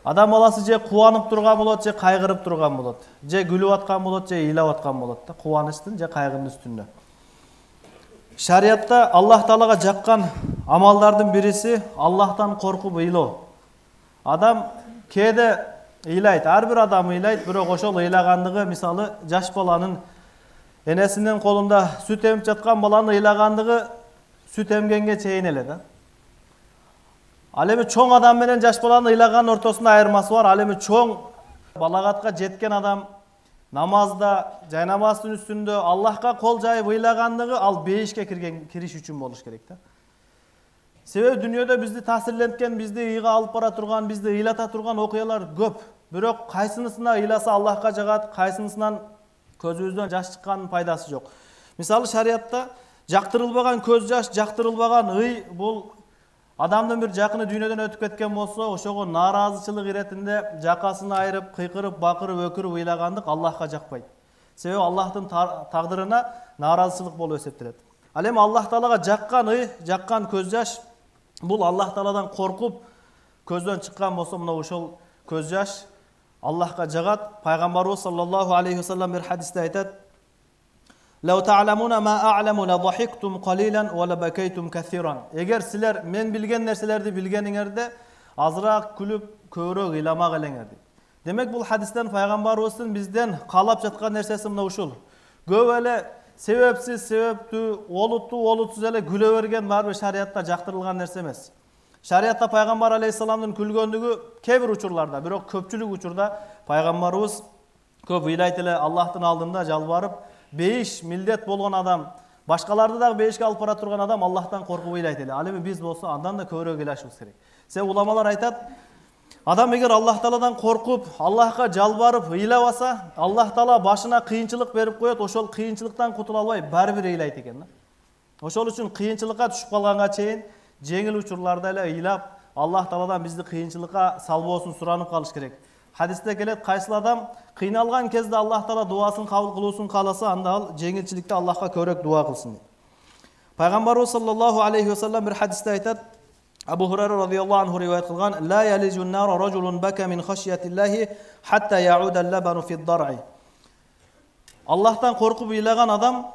Адам баласы же кубанып турган болот, же кайгырып турган болот. Же күлүп аткан болот, же ыйлап аткан болот да. Кубанычтын же кайгынын үстүндө. Шариатта Аллах Таалага жаккан амалдардын бириси Аллахтан коркуп ыйлоо. Адам кээде ыйлайт, ар бир адам ыйлайт, бирок ошол ыйлагандыгы мисалы жаш баланын энесинин колунда сүт эмип жаткан баланы ыйлагандыгы сүт эмгенге чейин эле да. Ал эми чоң адам менен жаш баланы ыйлаган ортосунда айырмасы бар. Ал эми чоң балагатка жеткен адам намазда, жай намаздын үстүндө Аллахка кол жайып ыйлагандыгы ал бейишке кириш үчүн болуш керек да. Себеби дүйнөдө бизди таасирленткен, бизди ыйга алып бара турган, бизди ыйлата турган окуялар көп. Бирок кайсынысына ыйласа Аллахка жагат, кайсынысынан көзүбүздөн жаш чыккандын пайдасы жок. Мисалы шариатта жактырылбаган көз жаш, жактырылбаган ый бул адамдын бир жакыны дүйнөдөн өтүп кеткен болсо, ошого нааразычылык иретинде жакасын айырып, кыйкырып, бакырып, өкүрүп ыйлагандык Аллахка жакпайт. Себеби Аллахтын тагдырына нааразычылык болуп эсептелет. Ал эми Аллах Таалага жаккан ый, жаккан көз жаш бул Аллах Тааладан коркуп көздөн чыккан болсо, мына ошол көз жаш Аллахка жагат. Пайгамбарыбыз саллаллаху алейхи ва саллям бир хадисте айтат: "Лау та'ламуна ма а'ламу ла дахиктум қалилан ва ла бакайтум касиран." Эгер силер мен билген нерселерди билгениңерде азыраак күлүп, көбүрөөк ыйламак элеңер дейт. Демек бул хадистен пайгамбарыбыздын бизден каалап жаткан нерсеси мына ушул. Көп эле себепсиз, себептүү, олуттуу эле күлө берген баары шариатта жактырылган нерсе эмес. Шариатта пайгамбар алейхиссаламдын күлгөндүгү кээ бир учурларда, бирок көпчүлүк учурда пайгамбарыбыз көп ыйлайт эле, Аллахтын алдында жалбарып, бейиш милдет болгон адам, башкаларды дагы бейишке алып бара турган адам Аллахтан коркуп ыйлайт эле. Ал эми биз болсо андан да көбүрөөк ыйлашыбыз керек. Себеби уламалар айтат, адам эгер Аллах Тааладан коркуп, Аллахка жалбарып ыйлабаса, Аллах Таала башына кыйынчылык берип коет, ошол кыйынчылыктан кутула албай баары бир ыйлайт экен да. Ошол үчүн кыйынчылыкка түшүп калганга чейин жеңил учурларда эле ыйлап, Аллах Тааладан бизди кыйынчылыкка салбоосун суранып калыш керек. Хадисте келет, кайсыл адам кыйналган кезде Аллах Таала дуасын кабыл кылуусун кааласа, анда ал жеңилчиликте Аллахка көбүрөөк дуа кылсын. Пайгамбарыбыз саллаллаху алейхи ва саллям бир хадисте айтат, Абу Хурайра радhiyallahu anhu риваят кылган: "Ла ялижун нара ражулун бака мин хашиятиллахи хатта яуда ал-лабану фи ад-дар'i." Аллахтан коркуп ыйлаган адам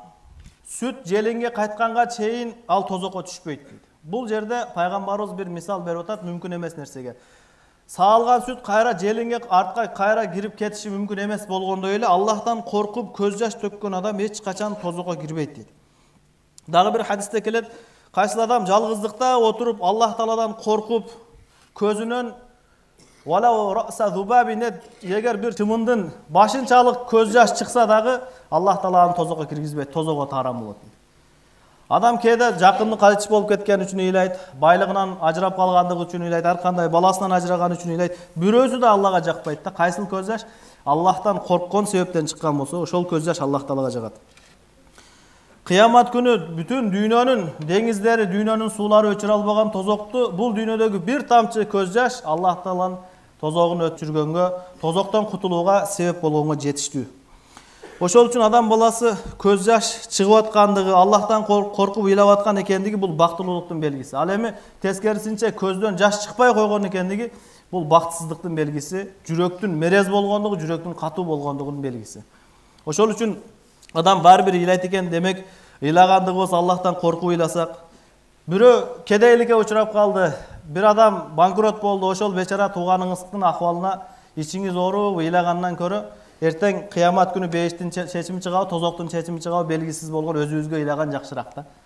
сүт желинге кайтканга чейин ал тозокко түшпөйт дейт. Бул жерде пайгамбарыбыз бир мисал берип атат мүмкүн эмес нерсеге. Саалган сүт кайра желинге артка кайра кирип кетиши мүмкүн эмес болгондой эле Аллахтан коркуп көз жаш төккөн адам эч качан тозокко кирбейт дейт. Дагы бир хадисте келет, кайсыл адам жалгыздыкта отуруп Аллах Тааладан коркуп көзүнөн валау раса зубабине, эгер бир чымындын башынчалык көз жаш чыкса дагы Аллах Таала аны тозокко киргизбейт, тозокко тарам болот. Адам кээде жакынды калыч болуп кеткен үчүн ыйлайт, байлыгынан ажырап калгандыгы үчүн ыйлайт, ар кандай баласынан ажыраган үчүн ыйлайт. Бирөөсү да Аллага жакпайт да. Кайсыл көз жаш Аллахтан корккон себептен чыккан болсо, ошол көз жаш Аллах Таалага жагат. Кыямат күнү бүтүн дүйнөнүн деңиздери, дүйнөнүн суулары өчүрө албаган тозокту бул дүйнөдөгү бир тамчы көз жаш Аллах Тааланын тозогун өчүргөнгө, тозоктон кутулууга себеп болгонго жетиштүү. Ошол үчүн адам баласы көз жаш чыгып аткандыгы, Аллахтан коркуп ыйлап аткан экендиги бул бактылуулуктун белгиси. Ал эми тескерисинче көздөн жаш чыкпай койгон экендиги бул бактысыздыктын белгиси, жүрөктүн мерез болгондугу, жүрөктүн катуу болгондугунун белгиси. Ошол үчүн адам баары бир ыйлайт экен, демек ыйлагандыгыбыз Аллахтан коркуп ыйласак. Бирөө кедейликке учурап калды, бир адам банкрот болду, ошол бечара тууганыңыздын акыбалына ичиңиз ооруп ыйлагандан көрө эртең кыямат күнү бейиштин чечими чыгабы, тозоктун чечими чыгабы белгисиз болгон өзүбүзгө ыйлаган жакшыраак да.